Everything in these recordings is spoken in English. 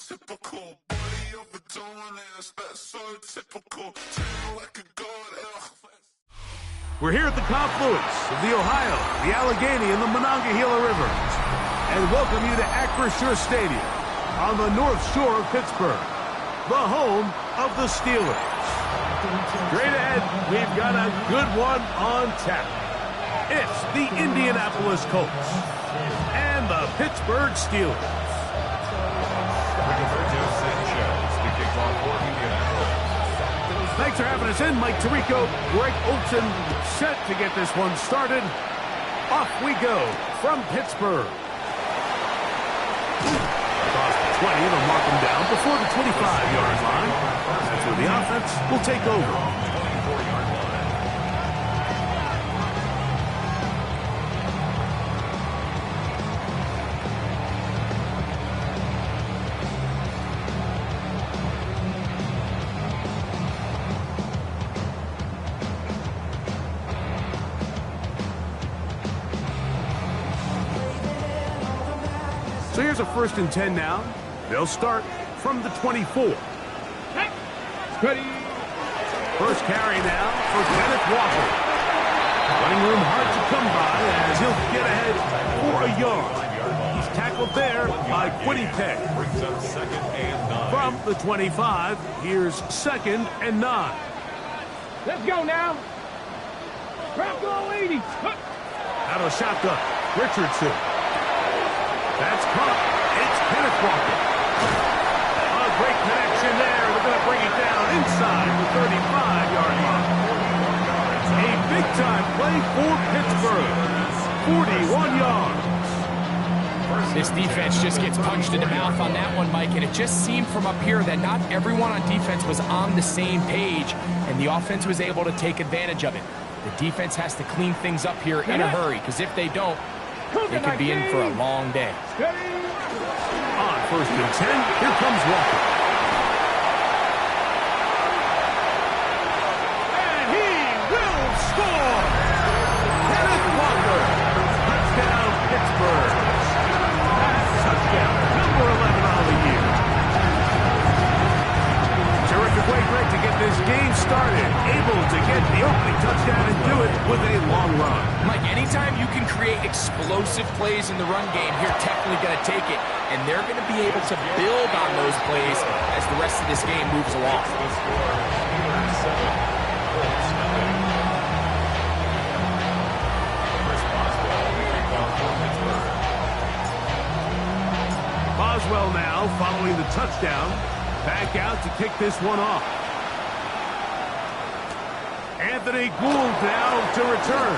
Typical body of a donut, that's so typical. Like a god. We're here at the confluence of the Ohio, the Allegheny, and the Monongahela Rivers, and welcome you to Acrisure Stadium on the North Shore of Pittsburgh, the home of the Steelers. Straight ahead, we've got a good one on tap. It's the Indianapolis Colts and the Pittsburgh Steelers. Thanks for having us in. Mike Tirico, Greg Olsen, set to get this one started. Off we go from Pittsburgh. Across the 20, they'll mark them down before the 25-yard line. That's where the offense will take over. So here's a 1st and 10 now. They'll start from the 24. Ready. First carry now for Kenneth Walker. Running room hard to come by as he'll get ahead for a yard. He's tackled there by Quiddy Pay. From the 25, here's 2nd and 9. Let's go now. Bronco 80. Out of shotgun, Richardson. That's caught. It's Kenneth Walker. A great connection there. They're going to bring it down inside the 35-yard line. A big-time play for Pittsburgh. 41 yards. This defense just gets punched in the mouth on that one, Mike, and it just seemed from up here that not everyone on defense was on the same page, and the offense was able to take advantage of it. The defense has to clean things up here in a hurry, because if they don't, they could be in for a long day. On 1st and 10, here comes Walker. And he will score! Kenneth Walker! Touchdown, Pittsburgh! Touchdown, number 11 on the year. Terrific way, Greg, to get this game started. Able to get the opening touchdown and do it with a long run. Mike, anytime you can create explosive plays in the run game, you're definitely going to take it. And they're going to be able to build on those plays as the rest of this game moves along. Boswell now following the touchdown. Back out to kick this one off. Anthony Gould now to return.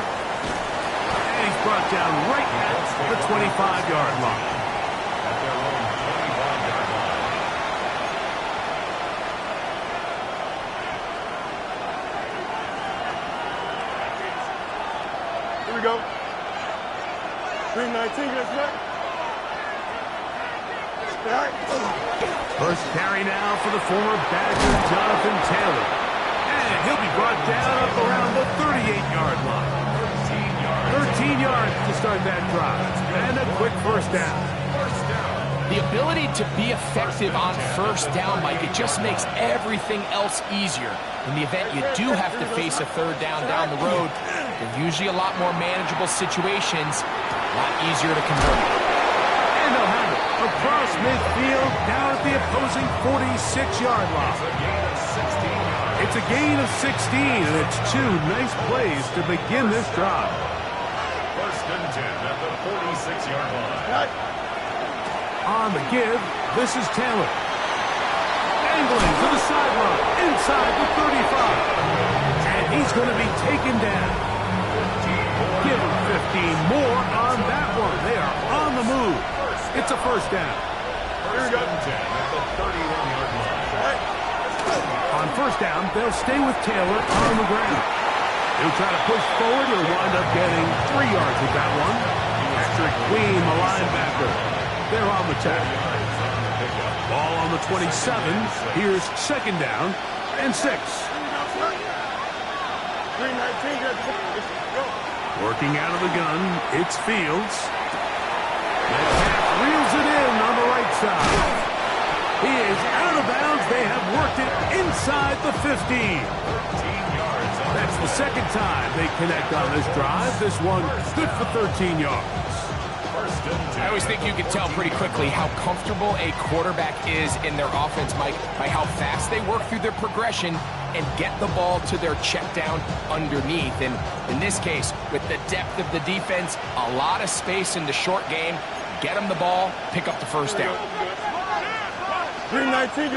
And he's brought down right at the 25-yard line. Here we go. 319, that's right. First carry now for the former Badger, Jonathan Taylor. And he'll be brought down up around the 38-yard line. 13 yards to start that drive. And a quick first down. The ability to be effective on first down, Mike, it just makes everything else easier. In the event you do have to face a third down the road, they're usually a lot more manageable situations, a lot easier to convert. And they'll have it across midfield, down at the opposing 46-yard line. It's a gain of 16, and it's two nice plays to begin this drive. First and 10 at the 46-yard line. On the give, this is Taylor. Angling to the sideline, inside the 35. And he's going to be taken down. Give him 15 more on that one. They are on the move. It's a first down. On first down, they'll stay with Taylor on the ground. He'll try to push forward. He'll wind up getting 3 yards with that one. Patrick Queen, the linebacker. They're on the tackle. Ball on the 27. Here's second down and 6. Working out of the gun, it's Fields. Metcalf reels it in on the right side. He is out of bounds. They have worked it inside the 15. That's the second time they connect on this drive. This one good for 13 yards. I always think you can tell pretty quickly how comfortable a quarterback is in their offense, Mike, by how fast they work through their progression and get the ball to their check down underneath. And in this case, with the depth of the defense, a lot of space in the short game, get them the ball, pick up the first down. 319,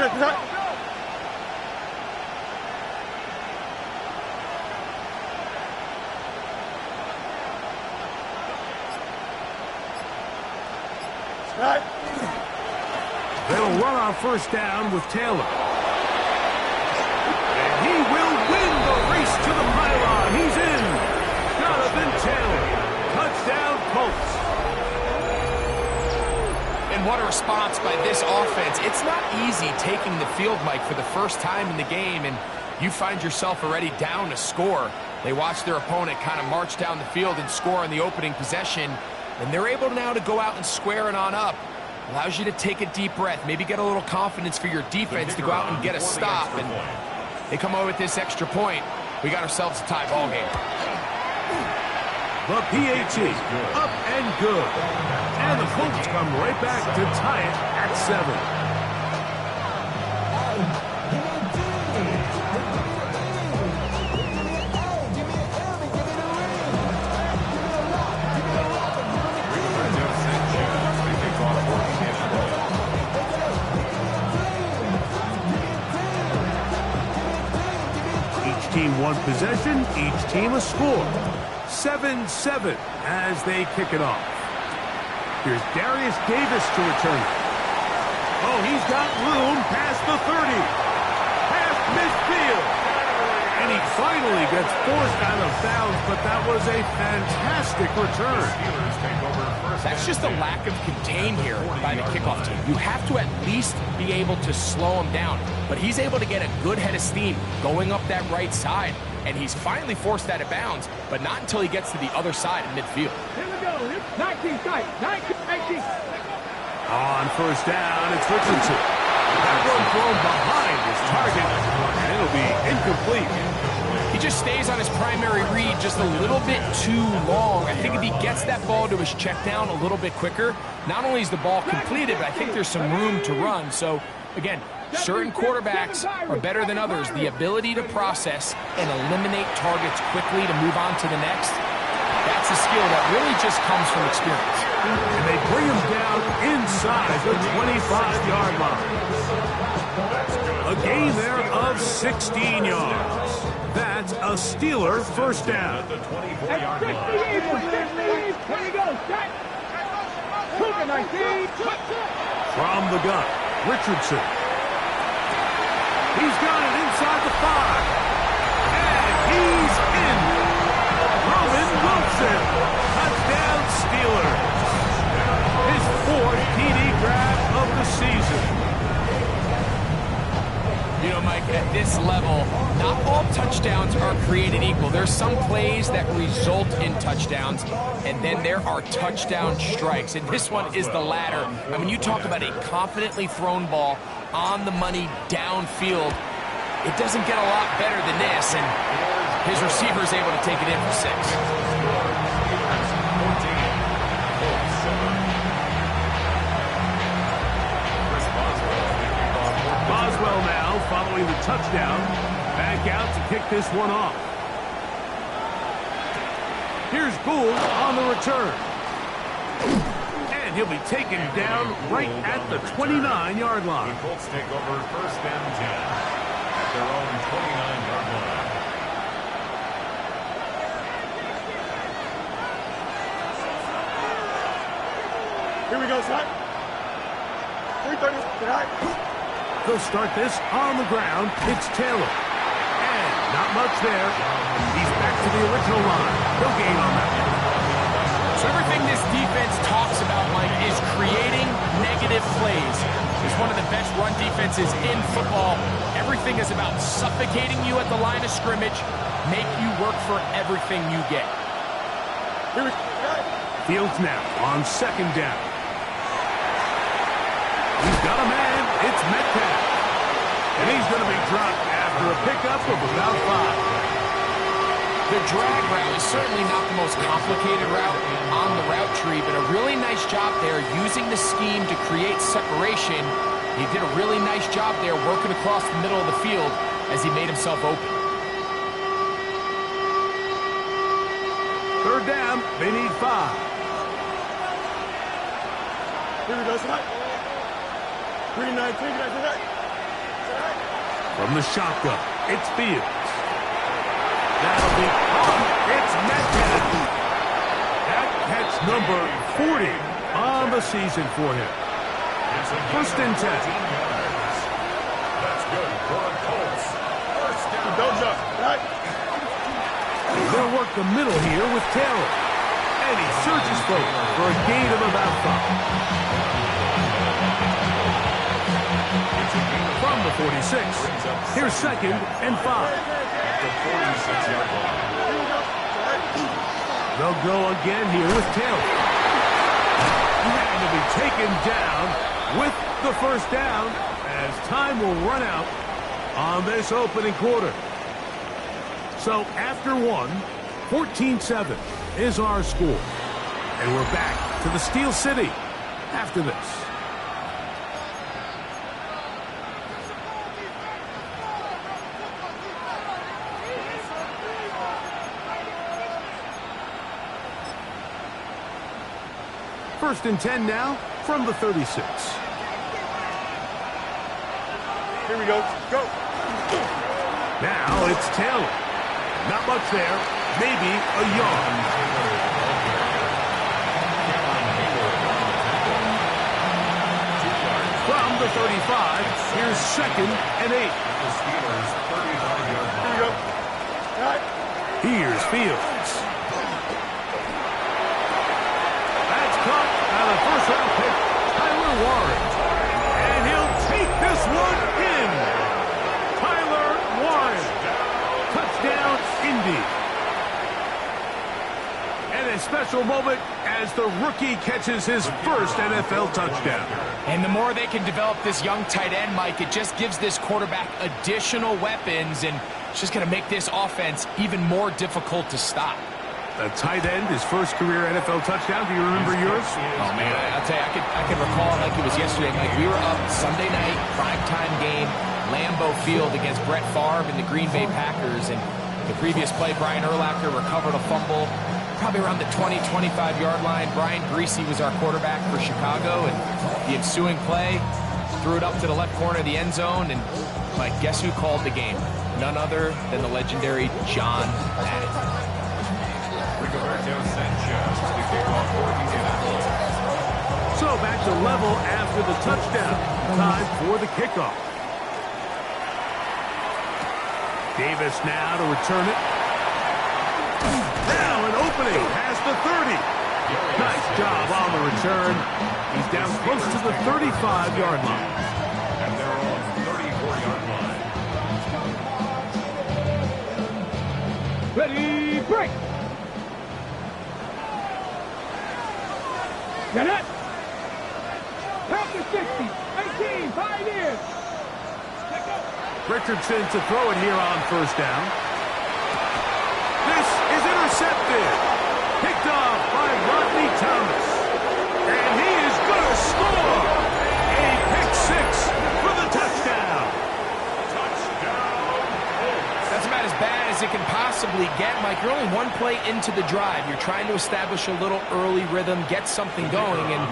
They'll run on first down with Taylor. And he will win the race to the pylon. He's in. Jonathan Taylor. Touchdown, Colts. And what a response by this offense. It's not easy taking the field, Mike, for the first time in the game, and you find yourself already down to score. They watch their opponent kind of march down the field and score on the opening possession, and they're able now to go out and square it on up. Allows you to take a deep breath, maybe get a little confidence for your defense to go out and get a stop, and they come away with this extra point. We got ourselves a tie ball game. The PAT up and good. And the Colts come right back to tie it at 7. Each team one possession, each team a score. 7-7 as they kick it off. Here's Darius Davis to return it. Oh, he's got room past the 30. Past midfield. And he finally gets forced out of bounds, but that was a fantastic return. That's just a lack of contain here by the kickoff team. You have to at least be able to slow him down. But he's able to get a good head of steam going up that right side. And he's finally forced out of bounds, but not until he gets to the other side of midfield. Here we go. 19 tight. 19. On first down, it's Richardson. That one thrown behind his target, and it'll be incomplete. He just stays on his primary read just a little bit too long. I think if he gets that ball to his check down a little bit quicker, not only is the ball completed, but I think there's some room to run. So, again, certain quarterbacks are better than others. The ability to process and eliminate targets quickly to move on to the next, that's a skill that really just comes from experience. And they bring him down inside the 25-yard line. A gain there of 16 yards. That's a Steeler first down. Here we go. Cougar 19. From the gun, Richardson. He's got it inside the 5. And he's in. Roman Wilson. Touchdown Steelers. His 4th TD grab of the season. You know, Mike, at this level, not all touchdowns are created equal. There's some plays that result in touchdowns, and then there are touchdown strikes. And this one is the latter. I mean, you talk about a confidently thrown ball on the money downfield. It doesn't get a lot better than this, and his receiver is able to take it in for 6. Boswell now following the touchdown. Back out to kick this one off. Here's Gould on the return. And And he'll be taken down right at the 29-yard line. The Colts take over 1st and 10 at their own 29-yard line. Here we go, son. 330 tonight. They'll start this on the ground. It's Taylor. And not much there. He's back to the original line. No gain on that. So everything this defense talks about, Mike, is creating negative plays. It's one of the best run defenses in football. Everything is about suffocating you at the line of scrimmage, make you work for everything you get. Here we go. Fields now on 2nd down. He's got a man. It's Metcalf. And he's going to be dropped after a pickup of about 5. The drag route is certainly not the most complicated route on the route tree, but a really nice job there using the scheme to create separation. He did a really nice job there working across the middle of the field as he made himself open. 3rd down, they need 5. Here we go, son. 319, can I do that? From the shotgun, it's Fields. That'll be caught. It's Metcalf. That catch number 40 on the season for him. 1st and 10. That's good for the Colts. 1st down. Don't jump, right? They'll work the middle here with Taylor. And he surges forward for a gain of about 5. From the 46, here's 2nd and 5. The 46-yard line. They'll go again here with Taylor. And to be taken down with the 1st down as time will run out on this opening quarter. So after 1, 14-7 is our score. And we're back to the Steel City after this. First and 10 now from the 36. Here we go. Go. Now it's Taylor. Not much there. Maybe a yard. From the 35, here's 2nd and 8. The Steelers' 35-yard line. Here we go. Right. Here's Fields. That's caught by the 1st-round pick, Tyler Warren. And he'll take this one in. Tyler Warren. Touchdown, Indy. And a special moment as the rookie catches his first NFL touchdown. And the more they can develop this young tight end, Mike, it just gives this quarterback additional weapons, and it's just going to make this offense even more difficult to stop. A tight end, his first career NFL touchdown. Do you remember yours? Oh, man, I'll tell you, I can recall it like it was yesterday. Like, we were up Sunday night, primetime game, Lambeau Field against Brett Favre and the Green Bay Packers. And the previous play, Brian Urlacher recovered a fumble probably around the 20, 25-yard line. Brian Greasy was our quarterback for Chicago. And the ensuing play, threw it up to the left corner of the end zone. And, Mike, guess who called the game? None other than the legendary John Madden. So back to level after the touchdown. Time for the kickoff. Davis now to return it. Now an opening past the 30. Nice job on the return. He's down close to the 35-yard line. And they're on 34-yard line. Ready, break. Get it. Count to 60. 18, 5 years. Richardson to throw it here on 1st down. This is intercepted. Picked off by Rodney Thomas. And he is going to score. A pick 6 for the touchdown. That's about as bad as it can possibly get, Mike, you're only one play into the drive. You're trying to establish a little early rhythm, get something going, and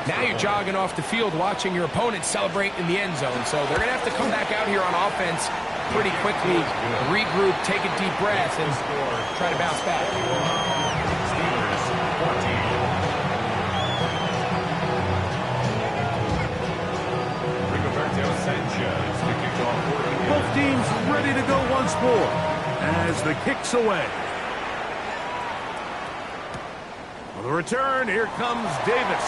now you're jogging off the field watching your opponent celebrate in the end zone. So they're going to have to come back out here on offense pretty quickly, regroup, take a deep breath, and try to bounce back. Steelers 14. Rigoberto Sanchez, the kickoff for the Both teams ready to go once more as the kick's away. On the return, here comes Davis.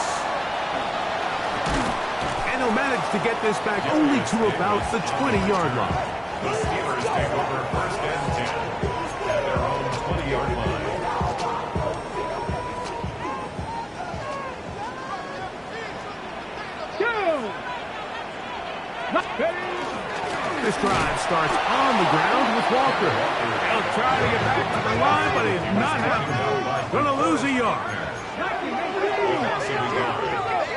And he'll manage to get this back only to about the 20-yard line. The Steelers take over first and 10 at their own 20-yard line. This drive starts on the ground with Walker. He'll try to get back to the line, but he's not happening. Gonna lose a yard. Offensive yard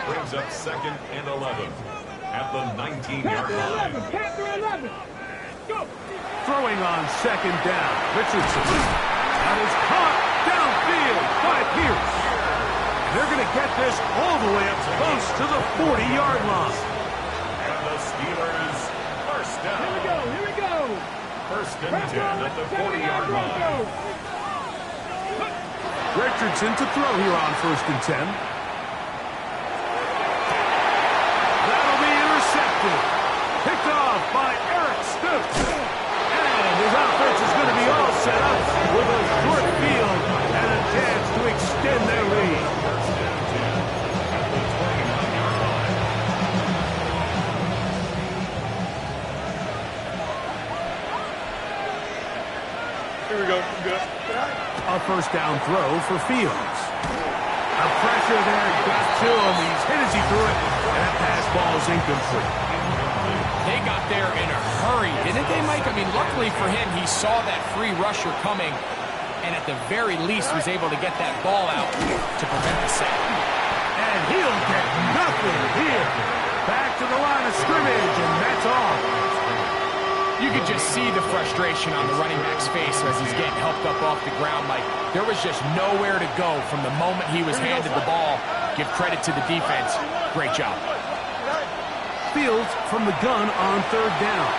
brings up second and 11 at the 19-yard line. Throwing on second down, Richardson. That is caught downfield by Pierce. They're going to get this all the way up close to the 40-yard line. And the Steelers first down. Here we go. First and 10 at the 40-yard line. Richardson to throw here on first and 10. That'll be intercepted. Picked off by Eric Stokes. And his offense is going to be all set up with a short field and a chance to extend their lead. First and 10 at the 29-yard line. Here we go. Good. A first down throw for Fields. A pressure there got to him. He's hit as he threw it, and that pass ball is incomplete. They got there in a hurry, didn't they, Mike? I mean, luckily for him, he saw that free rusher coming, and at the very least was able to get that ball out to prevent the sack. And he'll get nothing here. Back to the line of scrimmage, and that's all. You could just see the frustration on the running back's face as he's getting helped up off the ground. Like, there was just nowhere to go from the moment he was handed the ball. Give credit to the defense. Great job. Fields from the gun on third down.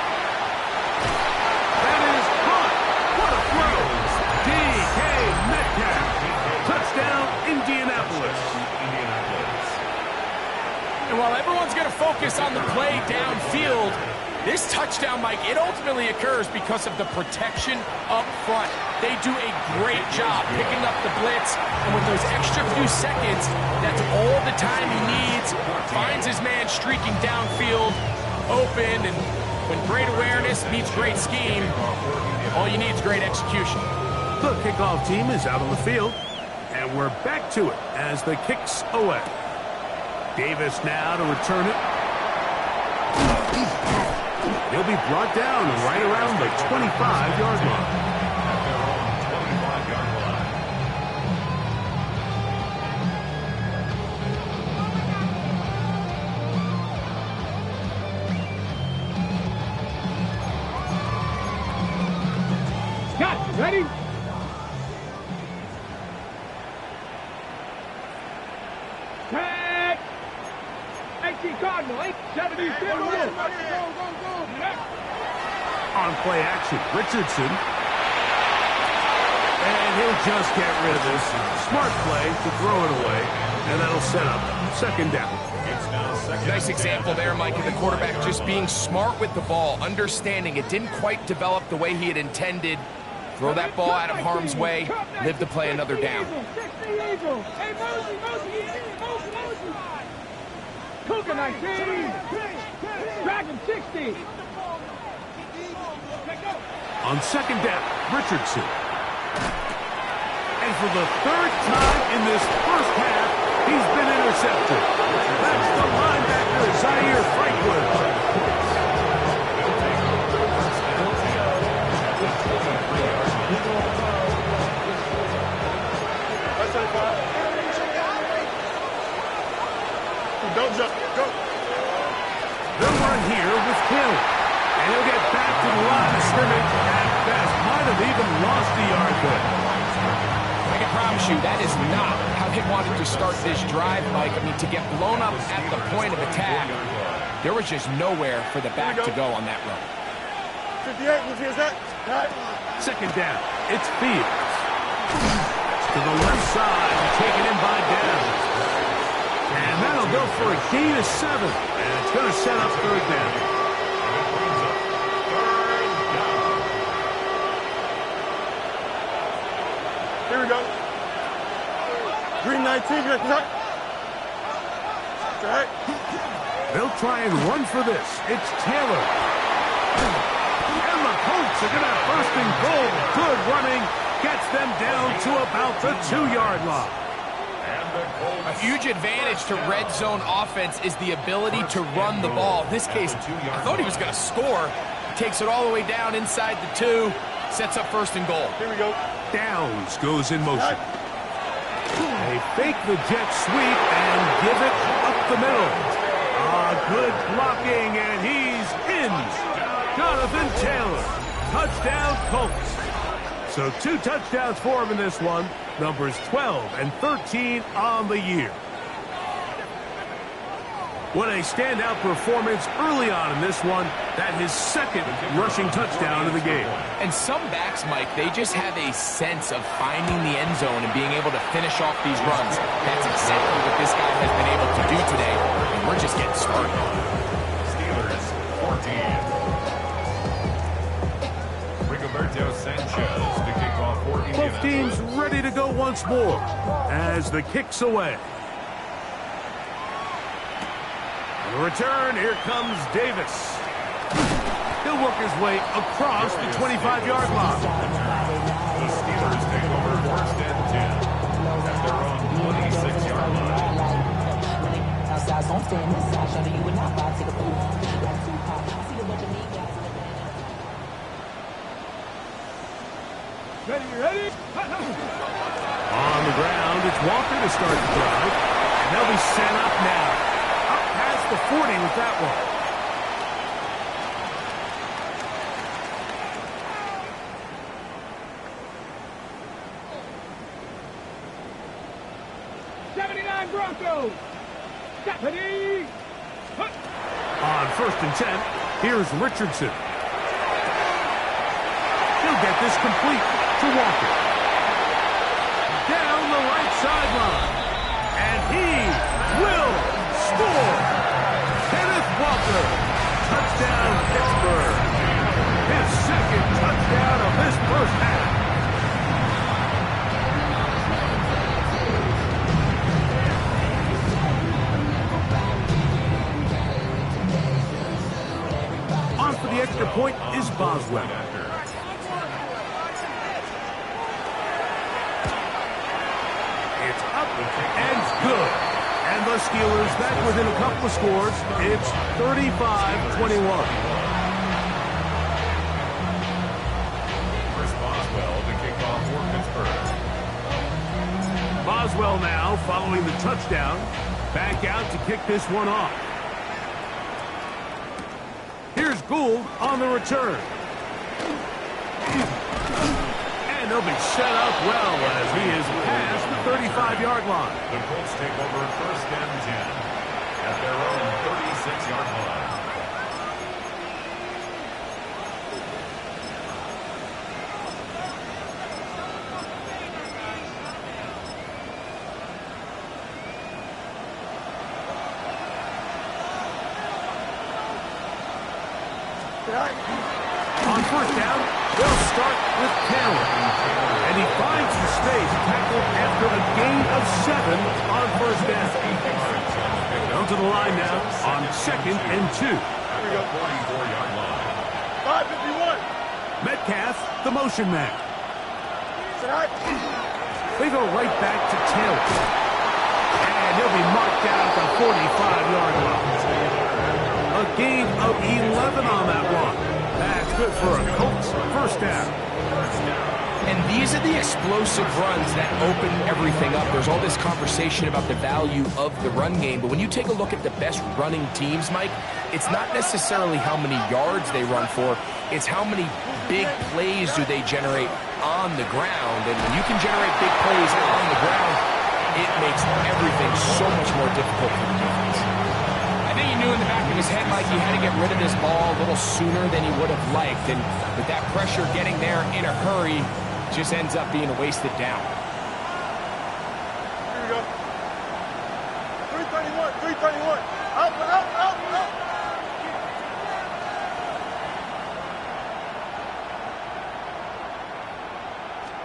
That is caught. What a throw. D.K. Metcalf. Touchdown, Indianapolis. And while everyone's going to focus on the play downfield, this touchdown, Mike, it ultimately occurs because of the protection up front. They do a great job picking up the blitz, and with those extra few seconds, that's all the time he needs. Finds his man streaking downfield, open, and when great awareness meets great scheme, all you need is great execution. The kickoff team is out on the field, and we're back to it as the kick's away. Davis now to return it. He'll be brought down right around the 25-yard line. At their own 25-yard line. Scott, ready? Tag! 18 Cardinal, 872. Go. On play action, Richardson. And he'll just get rid of this. Smart play to throw it away, and that'll set up second down. It's now second. Nice example there, Mike, of the quarterback just being smart with the ball, understanding it didn't quite develop the way he had intended. Throw that ball out of harm's way, live to play another down. Cougar 19. Dragon 60. On second down, Richardson. And for the third time in this first half, he's been intercepted. That's the linebacker, Zaire Franklin. Don't jump. Go. They'll run here with Hill. And he'll get back to the line of scrimmage at best. might have even lost a yard there. I can promise you that is not how they wanted to start this drive, Mike. I mean, to get blown up at the point of attack, there was just nowhere for the back to go on that run. 58, what's his that? Second down, it's Fields. To the left side, taken in by Downs. And that'll go for a gain of 7. And it's going to set up third down. Here we go. Green 19, good. Right. They'll try and run for this. It's Taylor. And the Colts are going to have first and goal. Good running. Gets them down to about the 2-yard line. A huge advantage to red zone offense is the ability to run the ball. In this case, I thought he was going to score. Takes it all the way down inside the 2. Sets up first and goal. Here we go. Downs goes in motion. They fake the jet sweep and give it up the middle. Good blocking, and he's in. Jonathan Taylor. Touchdown, Colts. So 2 touchdowns for him in this one. Numbers 12 and 13 on the year. What a standout performance early on in this one. That his second rushing touchdown of the game. And some backs, Mike, they just have a sense of finding the end zone and being able to finish off these runs. That's exactly what this guy has been able to do today. And we're just getting started. Steelers 14. Rigoberto Sanchez to kick off for Both teams ready to go once more as the kick's away. On the return, here comes Davis. He'll work his way across the 25-yard line. The Steelers take over first and 10 at their own 26-yard line. Ready? On the ground, it's Walker to start the drive. And they'll be set up now. Up past the 40 with that one. Broncos. Ready? On first and 10, here's Richardson. He'll get this complete to Walker. Down the right sideline. And he will score. Kenneth Walker. Touchdown, Pittsburgh. His second touchdown of this first half. For the extra point is Boswell. It's up and good. And the Steelers back within a couple of scores. It's 35-21. Chris Boswell to kick off for Pittsburgh. Boswell now following the touchdown. Back out to kick this one off. Here's Gould on the return. And they'll be set up well as he is past the 35-yard line. The Colts take over first and 10 at their own 36-yard line. On first down, they'll start with Taylor. And he finds the space tackled after a gain of 7 on first down. Down to the line now on second and 2. 44-yard line. 551. Metcalf, the motion man. They go right back to Taylor. And he'll be marked down at the 45-yard line. A gain of 11 on that one. That's good for a Colts first down. And these are the explosive runs that open everything up. There's all this conversation about the value of the run game, but when you take a look at the best running teams, Mike, it's not necessarily how many yards they run for, it's how many big plays do they generate on the ground. And when you can generate big plays on the ground, it makes everything so much more difficult for the defense. I think he knew in the back of his head, Mike, he had to get rid of this ball a little sooner than he would have liked. And with that pressure getting there in a hurry, just ends up being a wasted down. Here we go. 331, 331. Up, up, up, up.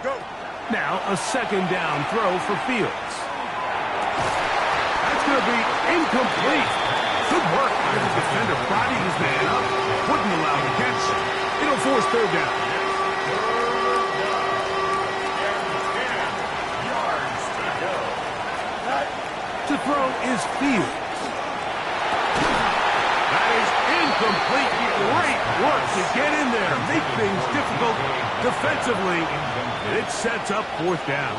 Go. Now a second down throw for Fields. That's going to be incomplete. Good work by the defender prodding his man up. Wouldn't allow the catch. It'll force third down. To throw is Fields. That is incomplete. Great work to get in there, make things difficult defensively. It sets up fourth down.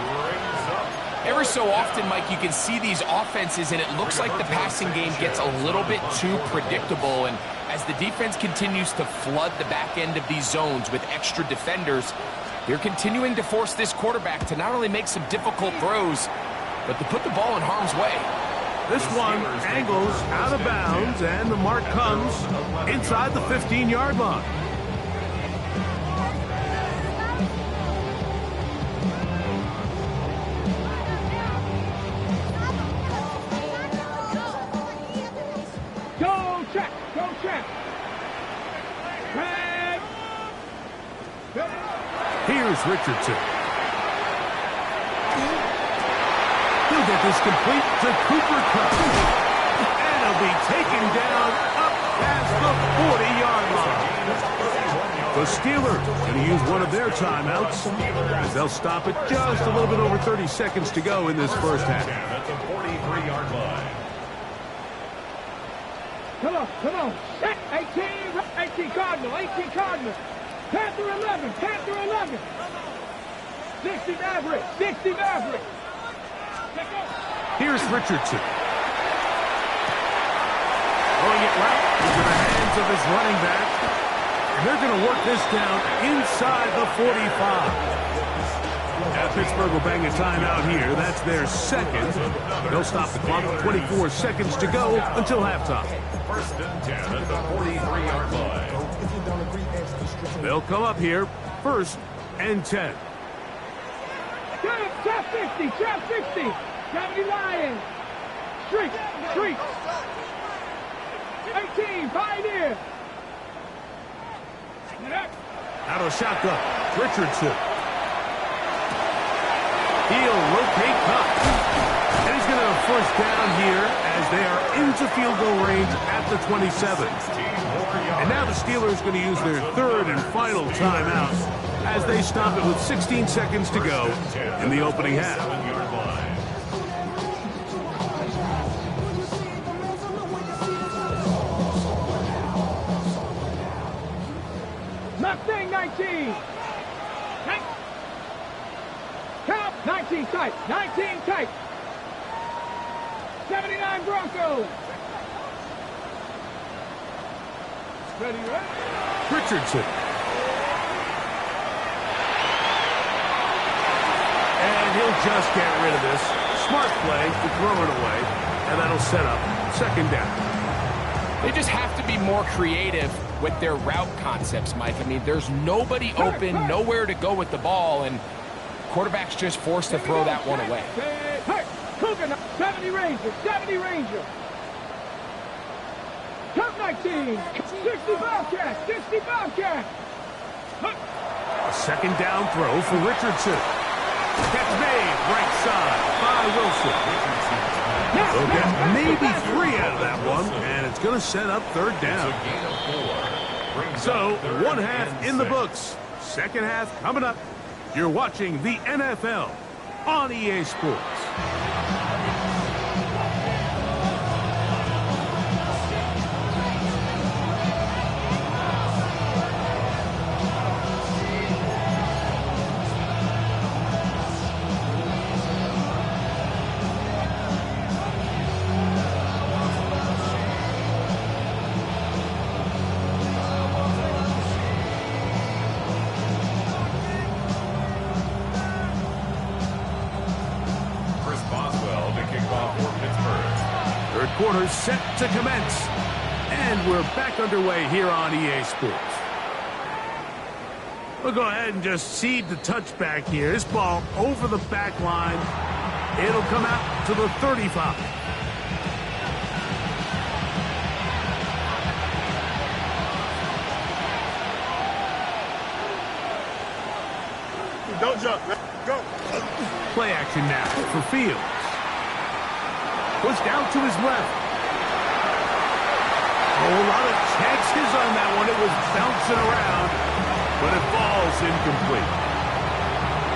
Every so often, Mike, you can see these offenses, and it looks like the passing game gets a little bit too predictable. And as the defense continues to flood the back end of these zones with extra defenders, they're continuing to force this quarterback to not only make some difficult throws, but to put the ball in harm's way. This one angles out of bounds, and the mark comes inside the 15-yard line. Go check, go check. Red. Here's Richardson. He'll get this complete to Cooper Kupp. And he'll be taken down up past the 40-yard line. The Steelers going to use one of their timeouts as they'll stop it just a little bit over 30 seconds to go in this first half. At the 43-yard line. Come on, come on. 18 Cardinal, 18 Cardinal. Panther 11, Panther 11. 60 Maverick, 60 Maverick. Here's Richardson. Throwing it right into the hands of his running back. And they're going to work this down inside the 45. Now Pittsburgh will bang a timeout here. That's their second. They'll stop the clock with 24 seconds to go until halftime. First and 10 at the 43-yard line. They'll come up here, first and 10. Trap 50, trap 50. 70 Lions. Street, street. 18, Pioneer. Out of the shotgun, Richardson. He'll rotate Kupp. And he's going to have first down here as they are into field goal range at the 27. And now the Steelers going to use their third and final timeout as they stop it with 16 seconds to go in the opening half. Mustang 19. Count 19 tight, 19 tight. 79 Broncos. Ready, right? Richardson. And he'll just get rid of this. Smart play to throw it away. And that'll set up second down. They just have to be more creative with their route concepts, Mike. I mean, there's nobody open, nowhere to go with the ball, and quarterback's just forced to throw that one away. Hey, Cougar, 70 Ranger, 70 Ranger. Count 19, 60 Bobcat, 60 Bobcat. A second down throw for Richardson. Catch made, right side by Wilson. They'll get maybe 3 out of that one, and it's going to set up third down. So, one half in the books. Second half coming up. You're watching the NFL on EA Sports. ball for Pittsburgh. Third quarter set to commence. And we're back underway here on EA Sports. We'll go ahead and just seed the touchback here. This ball over the back line. It'll come out to the 35. Don't jump. Go. Play action now for Fields. Pushed out to his left. A whole lot of chances on that one. It was bouncing around, but it falls incomplete.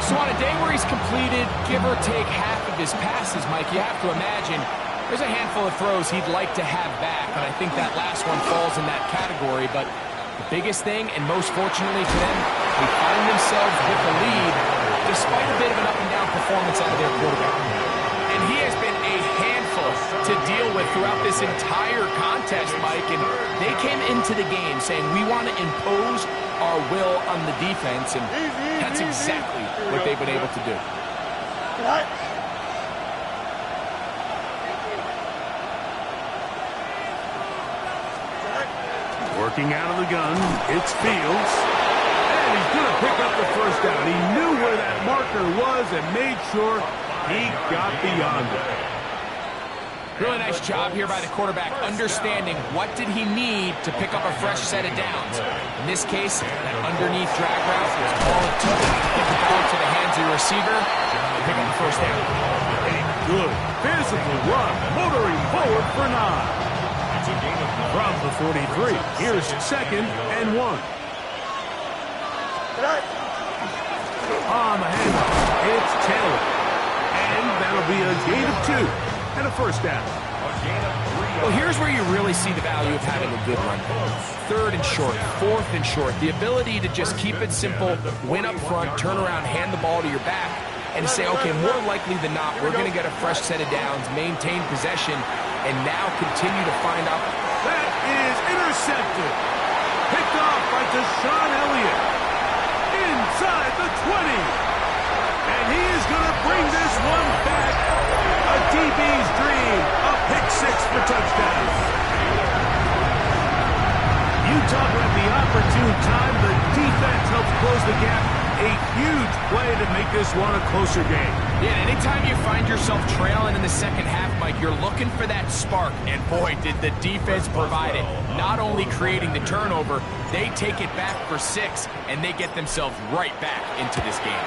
So on a day where he's completed, give or take half of his passes, Mike, you have to imagine there's a handful of throws he'd like to have back, and I think that last one falls in that category. But the biggest thing, and most fortunately for them, they find themselves with the lead despite a bit of an up-and-down performance out of their quarterback. And he has been a handful to deal with throughout this entire contest, Mike, and they came into the game saying, we want to impose our will on the defense, and that's exactly what they've been able to do. Working out of the gun, it's Fields. And he's going to pick up the first down. He knew where that marker was and made sure he got beyond it. Really nice job here by the quarterback, understanding what did he need to pick up a fresh set of downs. In this case, that underneath drag route was all it took to get the ball to the hands of your receiver and pick up the first down. A good physical run, motoring forward for 9. From the 43, here's 2nd and 1. On the handoff, it's Taylor. And that'll be a gain of 2 and a first down. Well, here's where you really see the value of having a good run. 3rd and short, 4th and short. The ability to just keep it simple, win up front, turn around, hand the ball to your back, and say, okay, more likely than not, we're going to get a fresh set of downs, maintain possession, and now continue to find out. That is intercepted. Picked off by Deshaun Elliott. Inside the 20. And he is going to bring this one back. A DB's dream. A pick 6 for touchdown. You talk about the opportune time. The defense helps close the gap. A huge play to make this one a closer game. Yeah, anytime you find yourself trailing in the second half, Mike, you're looking for that spark. And boy, did the defense provide it. Not only creating the turnover, they take it back for 6, and they get themselves right back into this game.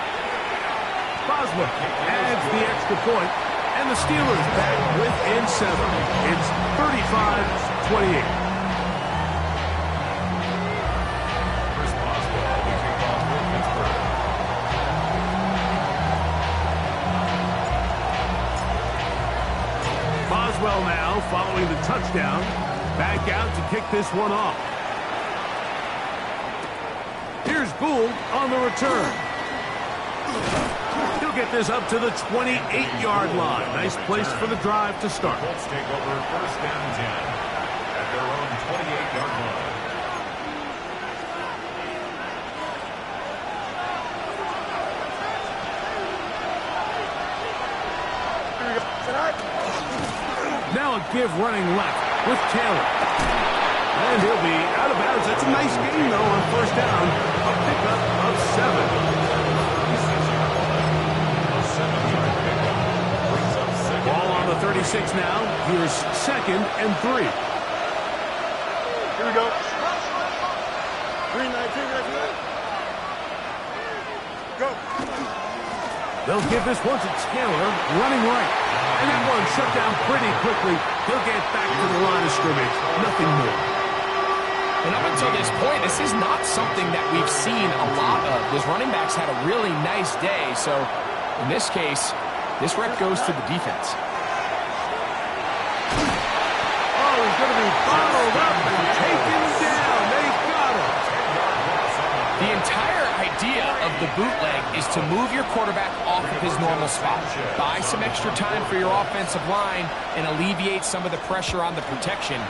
Boswell adds the extra point, and the Steelers back within 7. It's 35-28. Boswell now following the touchdown. Back out to kick this one off. Here's Gould on the return. He'll get this up to the 28-yard line. Nice place for the drive to start. Colts take over 1st and 10 at their own 28-yard line. Now a give running left with Taylor. And he'll be out of bounds. That's a nice gain, though, on 1st down. A pickup of 7. Ball on the 36 now. Here's 2nd and 3. Here we go. 3-19. Go. They'll give this one to Taylor, running right. And that one shut down pretty quickly. He'll get back to the line of scrimmage. Nothing more. And up until this point, this is not something that we've seen a lot of. Those running backs had a really nice day. So in this case, this rep goes to the defense. Oh, he's going to be bottled up and taken down. They got him. The entire idea of the bootleg is to move your quarterback off of his normal spot. Buy some extra time for your offensive line and alleviate some of the pressure on the protection.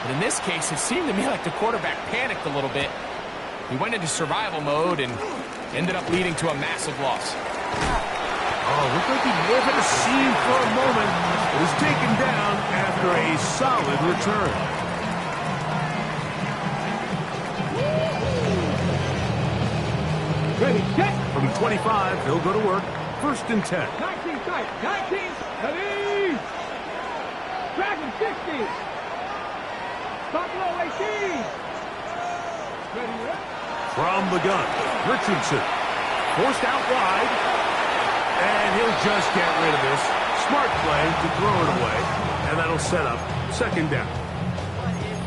But in this case, it seemed to me like the quarterback panicked a little bit. He went into survival mode and ended up leading to a massive loss. Oh, looked like he may have had a seam for a moment, but is taken down after a solid return. Ready, set. From 25, he'll go to work. 1st and 10. 19 tight. 19. Ready. Dragon 60. Buffalo 18. Ready, ready. From the gun, Richardson. Forced out wide. And he'll just get rid of this. Smart play to throw it away. And that'll set up 2nd down.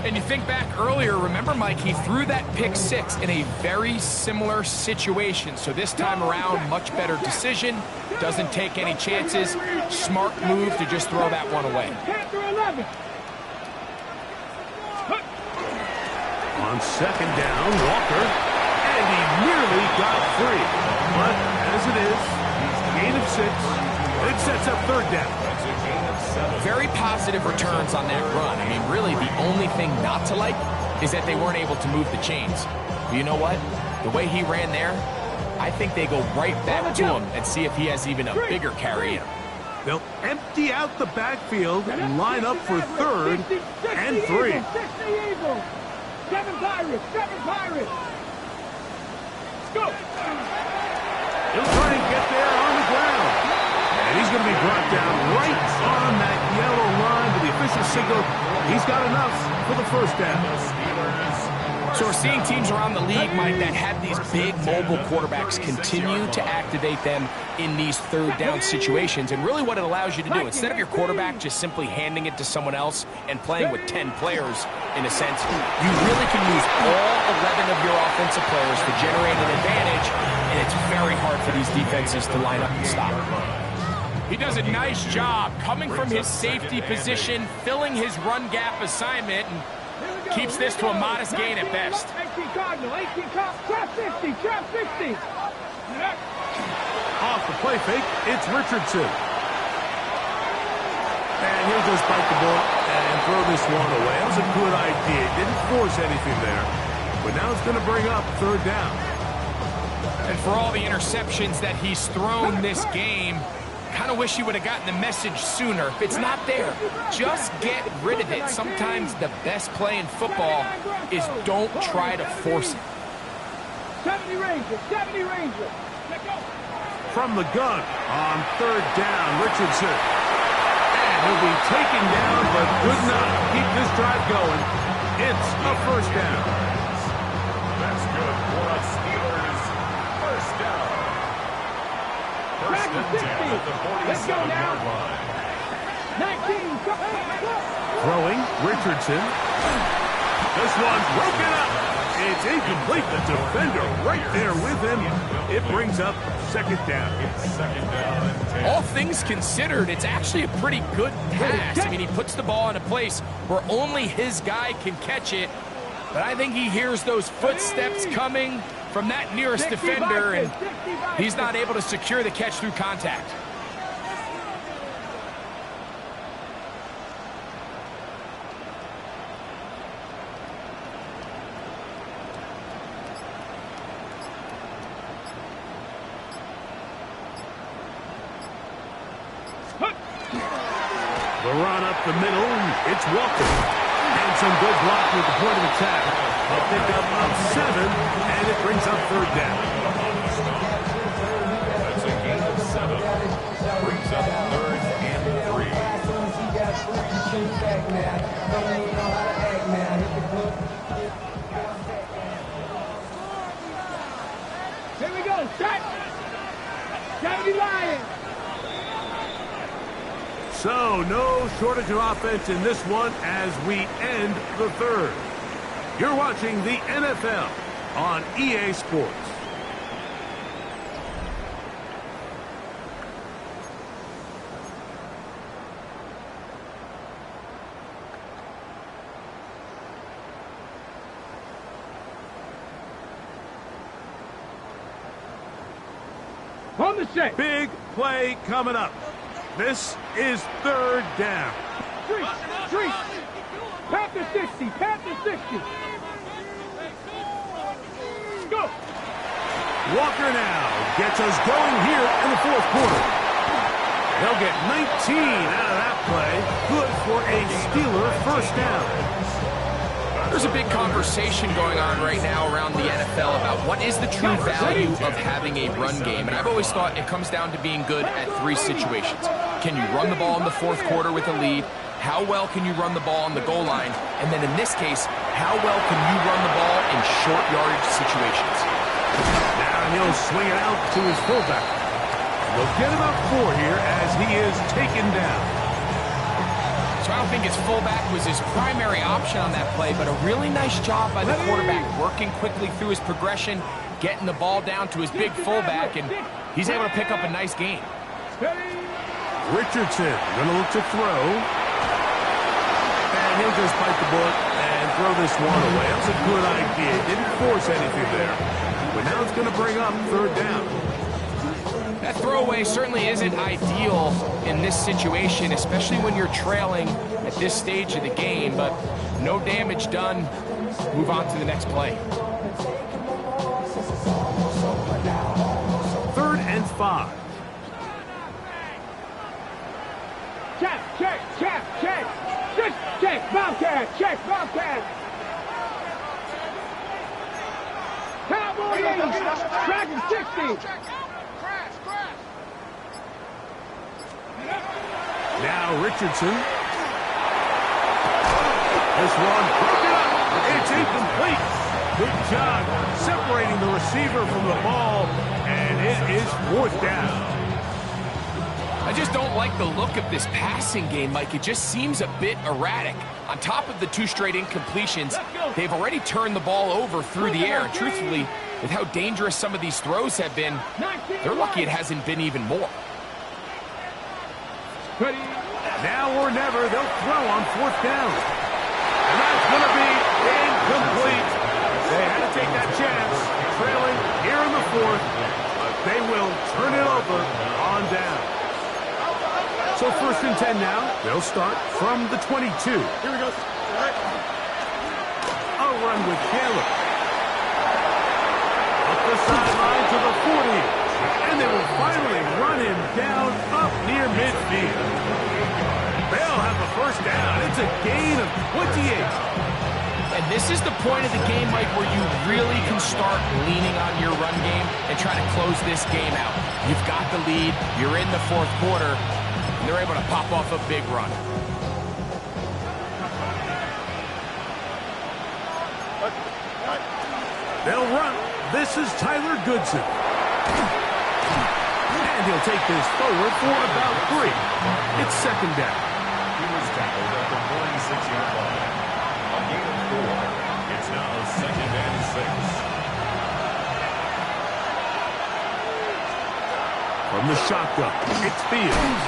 And you think back earlier, remember, Mike, he threw that pick 6 in a very similar situation. So this time around, much better decision. Doesn't take any chances. Smart move to just throw that one away. Panther 11. On 2nd down, Walker. And he nearly got free. But as it is, gain of 6. And it sets up 3rd down. Very positive returns on that run. I mean, really, the only thing not to like is that they weren't able to move the chains. But you know what? The way he ran there, I think they go right back to him and see if he has even a bigger carry in him. They'll empty out the backfield and line up for 3rd and 3. 60 Eagles. 7 Pirates. 7 Pirates. Go. He'll try and get there on the ground. And he's going to be brought down right on that yellow line to the official signal. He's got enough for the 1st down. So we're seeing teams around the league, Mike, that have these big mobile quarterbacks continue to activate them in these 3rd down situations. And really what it allows you to do, instead of your quarterback just simply handing it to someone else and playing with 10 players, in a sense, you really can use all 11 of your offensive players to generate an advantage, and it's very hard for these defenses to line up and stop. He does a nice job coming from his safety position, filling his run gap assignment, and keeps this to a modest gain at best. 18 Cardinal, 18 Cardinal, trap 60, trap 60. Off the play fake, it's Richardson. And he'll just bite the ball and throw this one away. That was a good idea. Didn't force anything there. But now it's going to bring up 3rd down. And for all the interceptions that he's thrown this game, kind of wish he would have gotten the message sooner. If it's not there, just get rid of it. Sometimes the best play in football is don't try to force it. 70 Rangers, 70 Rangers. Let go. From the gun on 3rd down, Richardson. And he'll be taken down, but good enough to keep this drive going. It's a 1st down. That's good for a Steelers 1st down. 1st and 10 at the 47-yard line. 19, go. Throwing, Richardson. This one's broken up. It's incomplete. The defender right there with him. It brings up 2nd down. 2nd down and 10. All things considered, it's actually a pretty good pass. I mean, he puts the ball in a place where only his guy can catch it. But I think he hears those footsteps coming from that nearest defender, and he's not able to secure the catch through contact. The run up the middle, it's Walker. And some good blocking at the point of attack. A pickup of 7, and it brings up 3rd down. That's a gain of 7. Brings up 3rd and 3. Here we go, set. 70 Lions. So, no shortage of offense in this one as we end the 3rd. You're watching the NFL on EA Sports. On the set. Big play coming up. This is 3rd down. Three. Panther 60, Panther 60. Go. Walker now gets us going here in the 4th quarter. They'll get 19 out of that play. Good for a Steeler first down. There's a big conversation going on right now around the NFL about what is the true value of having a run game. And I've always thought it comes down to being good at three situations. Can you run the ball in the fourth quarter with a lead? How well can you run the ball on the goal line? And then in this case, how well can you run the ball in short yardage situations? Now he'll swing it out to his fullback. They'll get him up 4 here as he is taken down. So I don't think his fullback was his primary option on that play, but a really nice job by the quarterback working quickly through his progression, getting the ball down to his big fullback, and he's able to pick up a nice gain. Richardson going to look to throw. And he'll just bite the bullet and throw this one away. That was a good idea. Didn't force anything there. But now it's going to bring up third down. That throwaway certainly isn't ideal in this situation, especially when you're trailing at this stage of the game, but no damage done. Move on to the next play. 3rd and 5. Check, check, check, check. Check, Bobcat, check, Bobcat. Cowboy 80, Dragon 60. Now Richardson. This one broken up. It's incomplete. Good job separating the receiver from the ball, and it is 4th down. I just don't like the look of this passing game, Mike. It just seems a bit erratic. On top of the 2 straight incompletions, they've already turned the ball over through the air. And truthfully, with how dangerous some of these throws have been, they're lucky it hasn't been even more. Now or never, they'll throw on 4th down. And that's going to be incomplete. They had to take that chance, trailing here in the 4th, but they will turn it over on down. So 1st and 10 now. They'll start from the 22. Here we go. All right. A run with Caleb. Up the sideline to the 40. And they will finally run him down up near midfield. They'll have a first down. It's a gain of 28. And this is the point of the game, Mike, where you really can start leaning on your run game and try to close this game out. You've got the lead. You're in the 4th quarter. And they're able to pop off a big run. They'll run. This is Tyler Goodson. And he'll take this forward for about 3. It's 2nd down. He was tackled at the 46-yard line. A gain of 4. It's now 2nd and 6. From the shotgun, it's Fields.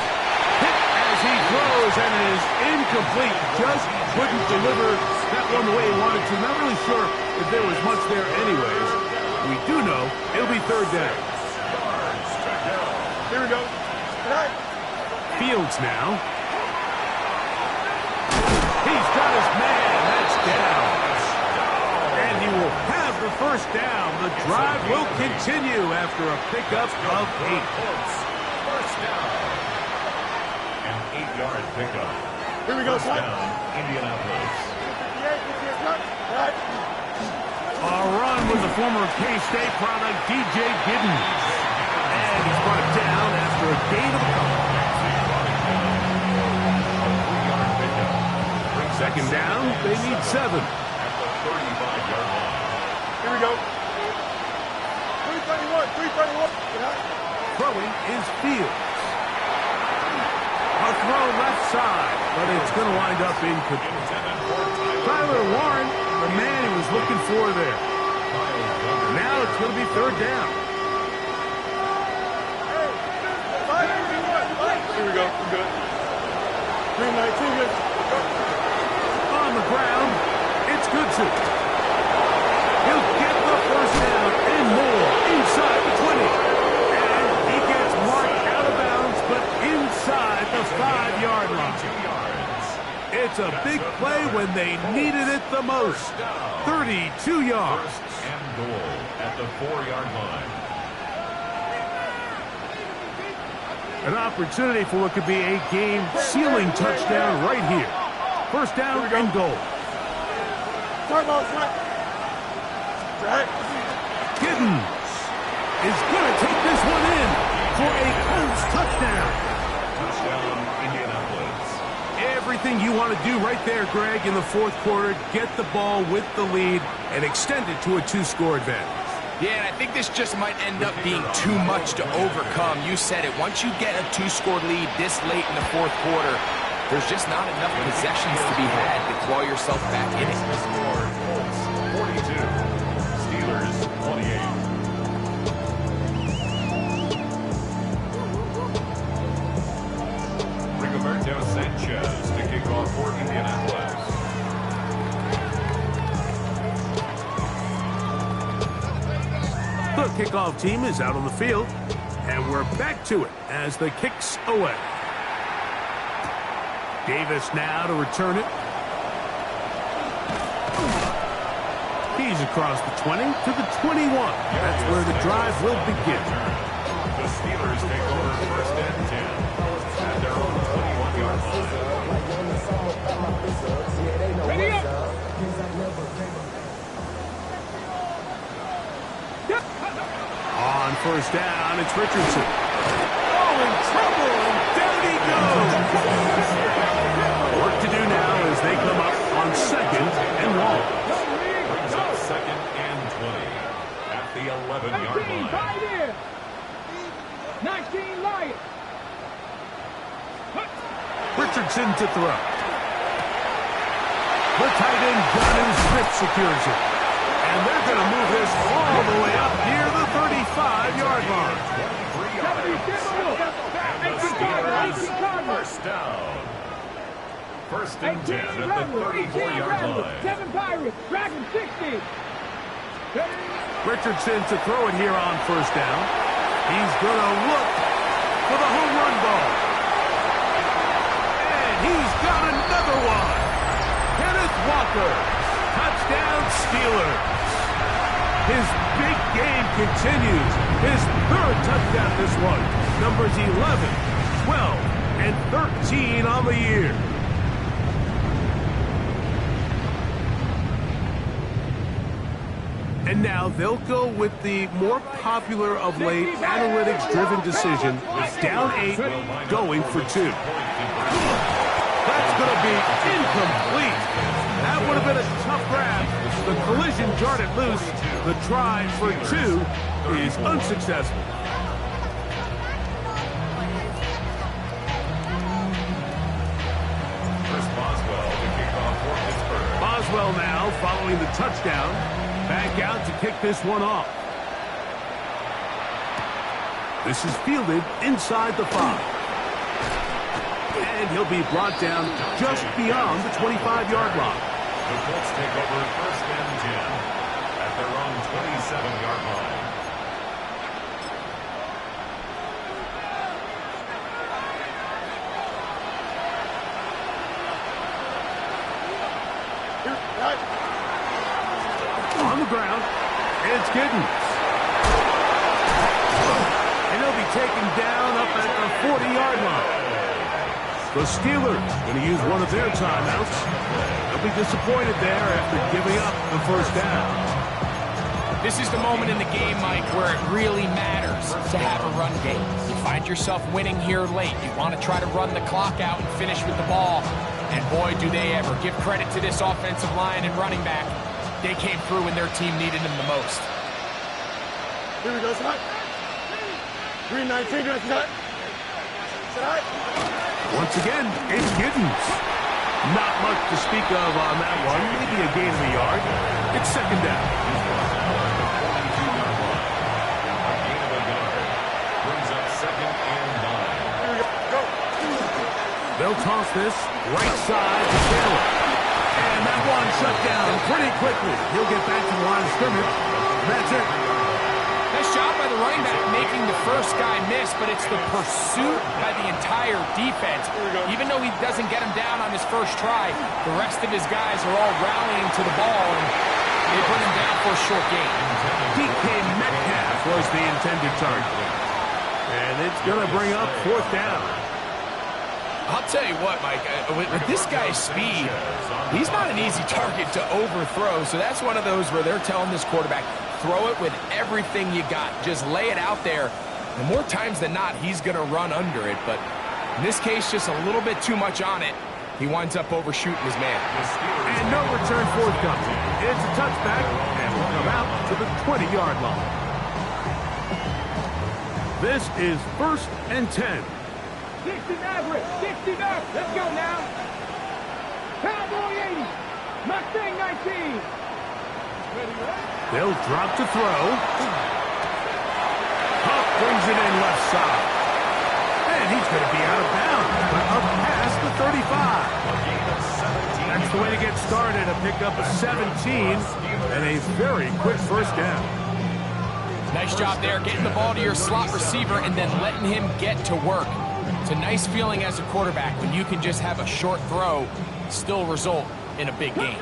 Hit as he throws, and it is incomplete. Just couldn't deliver that one the way he wanted to. Not really sure if there was much there anyways. We do know it'll be 3rd down. Here we go. All right. Fields now. He's got his man. That's down. And he will have the first down. The drive will continue after a pickup of 8. First down. An 8-yard pickup. Here we go, First son. down, Indianapolis. 58, all right. A run with the former K-State product, DJ Giddens. And he's brought it down after a gain of a couple. 2nd down, they need 7. At the 35-yard line. Here we go. 331. Throwing is Fields. A throw left side, but it's going to wind up incomplete. Tyler Warren, the man he was looking for there. Now it's going to be 3rd down. Here we go. We're good. 319. Good. On the ground, it's Goodson. He'll get the first down and more inside the 20. And he gets marked out of bounds, but inside the 5-yard line. It's a big play when they needed it the most. 32 yards. And goal at the 4-yard line. An opportunity for what could be a game-sealing touchdown right here. First down and goal. Start ball, start. Right. Giddens is going to take this one in for a Colts touchdown. Touchdown, Indianapolis. Everything you want to do right there, Greg, in the fourth quarter. Get the ball with the lead and extend it to a 2-score advantage. Yeah, and I think this just might end up being too much to overcome. You said it. Once you get a 2-score lead this late in the fourth quarter, there's just not enough possessions to be had to claw yourself back in it. Score, Colts 42, Steelers 28. Rigoberto Sanchez to kick off for Indianapolis. The kickoff team is out on the field, and we're back to it as the kick's away. Davis now to return it. He's across the 20 to the 21. That's where the drive will begin. The Steelers take over first and 10 at their own 21-yard line. Ready up. On first down, it's Richardson. Oh, in trouble, and down he goes. Work to do now as they come up on second and long. Brings up second and 20 at the 11-yard 18, line. 5 in. 19, Lions. Richardson to throw. The tight end, Jonnu Smith, secures it. And they're going to move this all the way up near the 35-yard line. 18, First down. First and 10 at the 34-yard line. 7 Pirates. Dragon 60. Richardson to throw it here on first down. He's going to look for the home run ball. And he's got another one. Kenneth Walker. Touchdown Steelers. His big game continues. His third touchdown this one. Numbers 11, 12, and 13 on the year. And now they'll go with the more popular of late analytics-driven decision. Down 8, going for 2. That's going to be incomplete. That would have been a tough grab. The collision jarred it loose. The try for 2 is unsuccessful. First Boswell to kick off for Pittsburgh. Boswell now following the touchdown. Back out to kick this one off. This is fielded inside the 5. And he'll be brought down just beyond the 25-yard line. The Colts take over first and 10 at their own 27-yard line. On the ground, it's Giddens. And he'll be taken down up at the 40-yard line. The Steelers going to use one of their timeouts. They'll be disappointed there after giving up the first down. This is the moment in the game, Mike, where it really matters to have a run game. You find yourself winning here late. You want to try to run the clock out and finish with the ball. And boy, do they ever. Give credit to this offensive line and running back. They came through when their team needed them the most. Here we go, tonight. 319, tonight. Tonight. Once again, it's Giddens. Not much to speak of on that one. Maybe a gain of a yard. It's second down. Brings up second and 9. They'll toss this right side to Taylor. And that one shut down pretty quickly. He'll get back to the line of scrimmage. That's it. Nice job by the running back making the first guy miss, but it's the pursuit by the entire defense. Even though he doesn't get him down on his first try, the rest of his guys are all rallying to the ball, and they bring him down for a short gain. DK Metcalf was the intended target. And it's going to bring up 4th down. I'll tell you what, Mike, with this guy's speed, he's not an easy target to overthrow. So that's one of those where they're telling this quarterback, throw it with everything you got. Just lay it out there. And more times than not, he's going to run under it. But in this case, just a little bit too much on it. He winds up overshooting his man. And no return forthcoming. It's a touchback, and will come out to the 20-yard line. This is 1st and 10. 60 Maverick, 60 up. Let's go now. Cowboy 80, Mustang 19. They'll drop to throw. Huff brings it in left side. And he's going to be out of bounds, but up past the 35. That's the way to get started, a pickup of 17 and a very quick 1st down. Nice job there, getting the ball to your slot receiver and then letting him get to work. It's a nice feeling as a quarterback when you can just have a short throw still result in a big game.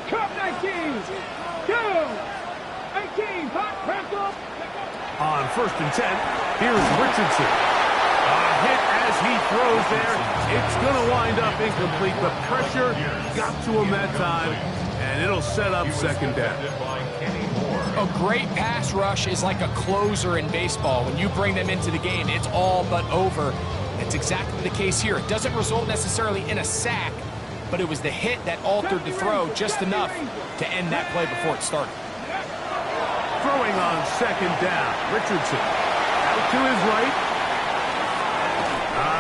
Cup 19, go! 18, hot press up. On 1st and 10, here's Richardson. A hit as he throws there. It's going to wind up incomplete. The pressure got to him that time, and it'll set up 2nd down. A great pass rush is like a closer in baseball. When you bring them into the game, it's all but over. It's exactly the case here. It doesn't result necessarily in a sack, but it was the hit that altered the throw just enough to end that play before it started. Throwing on 2nd down, Richardson out to his right.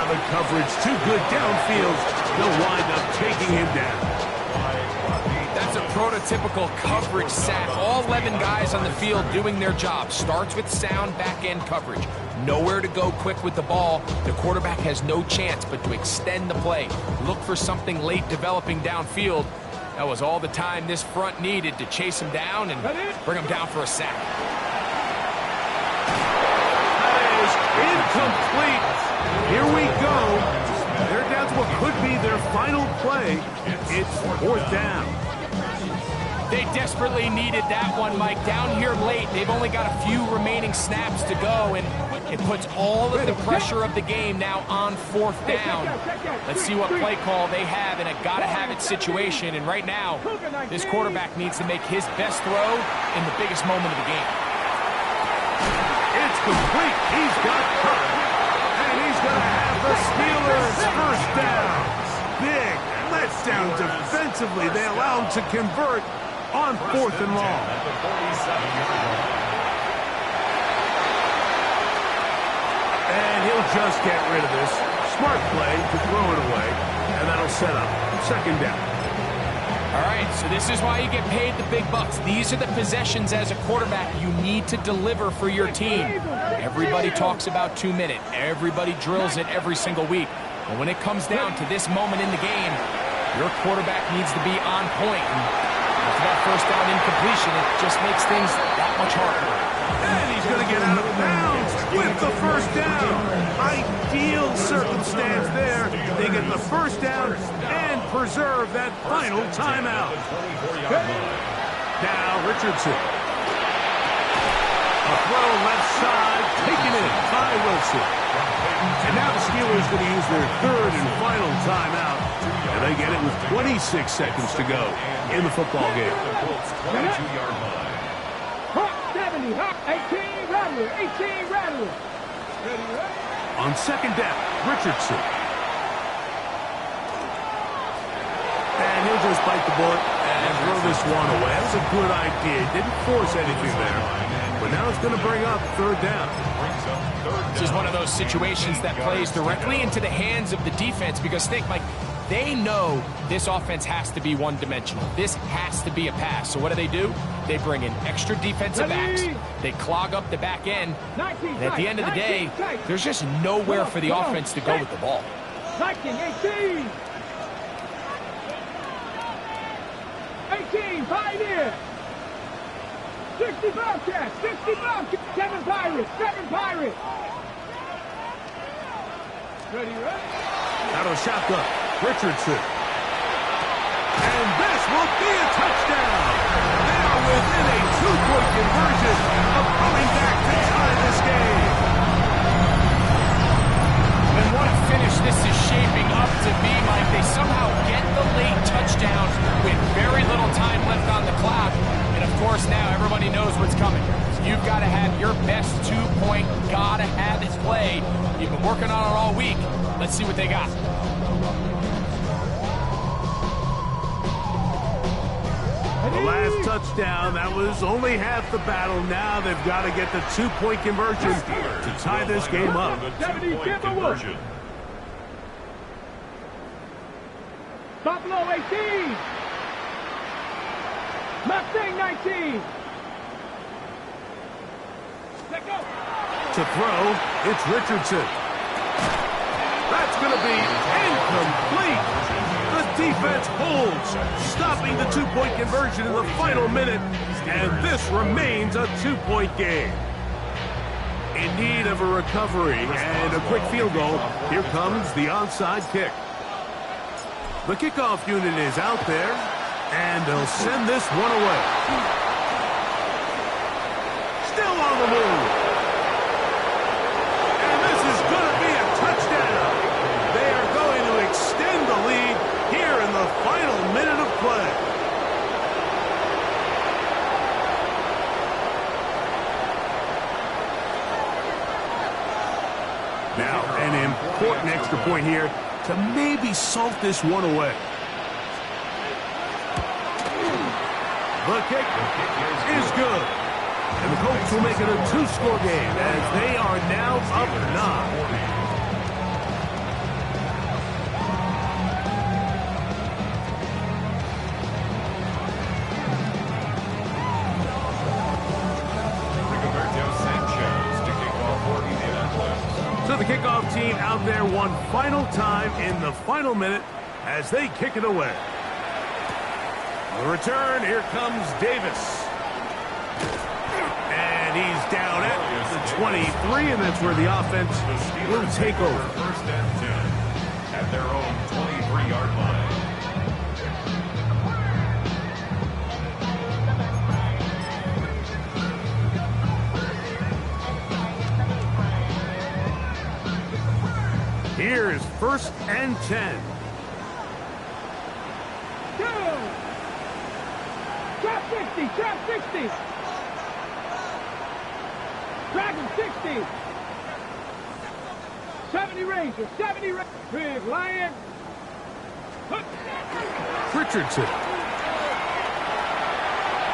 The coverage too good downfield. They'll wind up taking him down. That's a prototypical coverage sack. All 11 guys on the field doing their job. Starts with sound back-end coverage. Nowhere to go quick with the ball. The quarterback has no chance but to extend the play. Look for something late developing downfield. That was all the time this front needed to chase him down and bring him down for a sack. That is incomplete. Here we go. They're down to what could be their final play. It's 4th down. They desperately needed that one, Mike. Down here late, they've only got a few remaining snaps to go, and it puts all of the pressure of the game now on 4th down. Let's see what play call they have in a gotta-have-it situation, and right now, this quarterback needs to make his best throw in the biggest moment of the game. It's complete. He's got Kirk, and he's going to have the Steelers' 1st down. Big letdown defensively. They allow him to convert on 4th and long. And he'll just get rid of this. Smart play to throw it away, and that'll set up 2nd down. All right, so this is why you get paid the big bucks. These are the possessions as a quarterback you need to deliver for your team. Everybody talks about 2-minute. Everybody drills it every single week. But when it comes down to this moment in the game, your quarterback needs to be on point. And after that 1st down incompletion, it just makes things that much harder. And he's going to get out of bounds with the 1st down. Ideal circumstance there. They get the 1st down and preserve that final timeout. Now Richardson. A throw left side, taken in by Wilson. And now the Steelers going to use their 3rd and final timeout. And they get it with 26 seconds to go in the football game. 22-yard line. Hot 70, hot 18, Rattler, 18, Rattler. On 2nd down, Richardson. And he'll just bite the bullet and throw this one away. That was a good idea. Didn't force anything there. But now it's going to bring up 3rd down. This is one of those situations that plays directly into the hands of the defense because think, Mike, they know this offense has to be one-dimensional. This has to be a pass. So what do? They bring in extra defensive backs. They clog up the back end. And at the end of the day, there's just nowhere for the offense to go with the ball. 19, 18. 18, Pioneer. 60 Bobcats, 60 Bobcats. 7 Pirates, 7 Pirates. Ready? Out of shotgun, Richardson. And this will be a touchdown. They are within a 2-point conversion of coming back to tie this game. what's coming. You've got to have your best 2-point, gotta have it play. You've been working on it all week. Let's see what they got. The last touchdown, that was only half the battle. Now they've got to get the 2-point conversion to tie this game up. 2-point conversion. Buffalo 18. Mustang 19. Let go. To throw, it's Richardson. That's going to be incomplete. The defense holds, stopping the 2-point conversion in the final minute, and this remains a 2-point game. In need of a recovery and a quick field goal, here comes the onside kick. The kickoff unit is out there, and they'll send this one away. Still on the move. And this is going to be a touchdown. They are going to extend the lead here in the final minute of play. Now, an important extra point here to maybe salt this one away. The kick is good. And the Colts will make it a 2-score game as they are now up 9. So the kickoff team out there one final time in the final minute as they kick it away. The return, here comes Davis. And he's down at the 23, and that's where the offense will take over. First and 10 at their own 23-yard line. Here is first and 10. Trap 60, trap 60. Dragon 60. 70 Ranger, 70 Ranger. Big Lion. Richardson.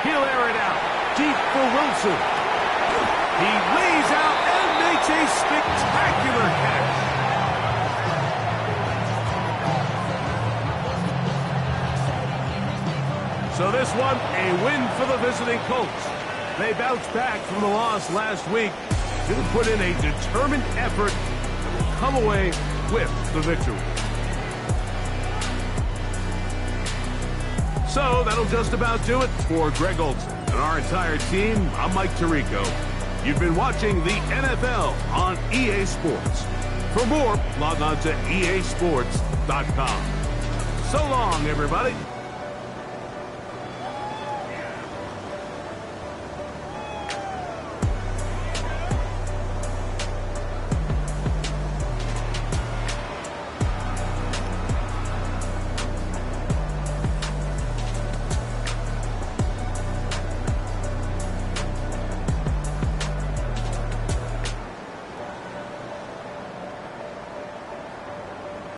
He'll air it out. Deep for Wilson. He lays out and makes a spectacular catch. So this one, a win for the visiting Colts. They bounced back from the loss last week to put in a determined effort to come away with the victory. So that'll just about do it for Greg Olsen and our entire team. I'm Mike Tirico. You've been watching the NFL on EA Sports. For more, log on to easports.com. So long, everybody.